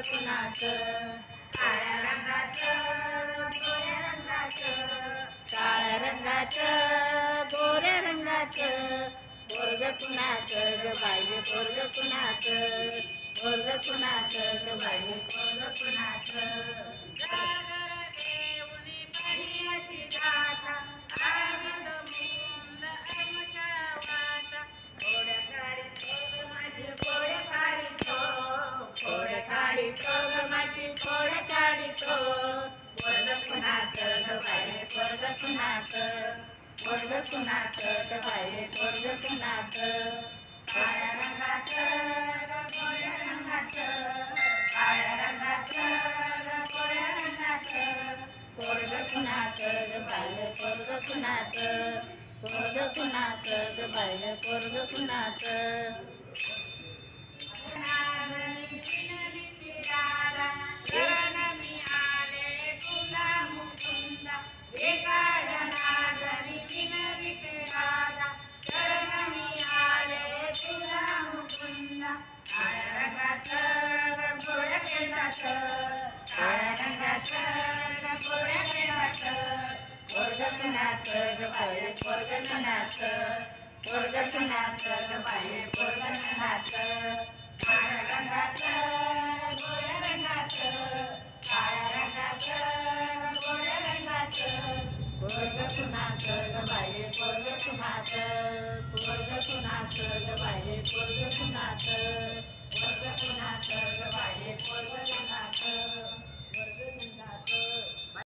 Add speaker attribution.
Speaker 1: कुणाचं काळ्या रंगाचं गोऱ्या रंगाचं काळ्या रंगाचं गोऱ्या रंगाचं पोरग कुणाचं ग बाई पोरग कुणाचं पोरग कुणाचं ग बाई पोरग कुणाचं जागर देऊनी बरी अशी जाता आगत मुंद आमच्या वाटा घोड्या काढीतो ग माझी घोड्या काढीतो घोड्या काढीतो ग माझी घोड्या काढीतो पोरग कुणाचं ग बाई पोरग कुणाचं पोरग कुणाचं ग बाई पोरग कुणाचं काळ्या रंगाचं ग गोऱ्या रंगाचं काळ्या रंगाचं ग गोऱ्या रंगाचं पोरग कुणाचं ग बाई पोरग कुणाचं पोरग कुणाचं ग बाई पोरग कुणाचं शरण मी आले तुला मुकुंदा एका जनार्दनी विनविते राजा शरण मी आले तुला मुकुंदा काळ्या रंगाचं ग गोऱ्या केसाचं काळ्या रंगाचं ग गोऱ्या केसाचं पोरग कुणाचं ग बाई पोरग कुणाचं पोरग कुणाचं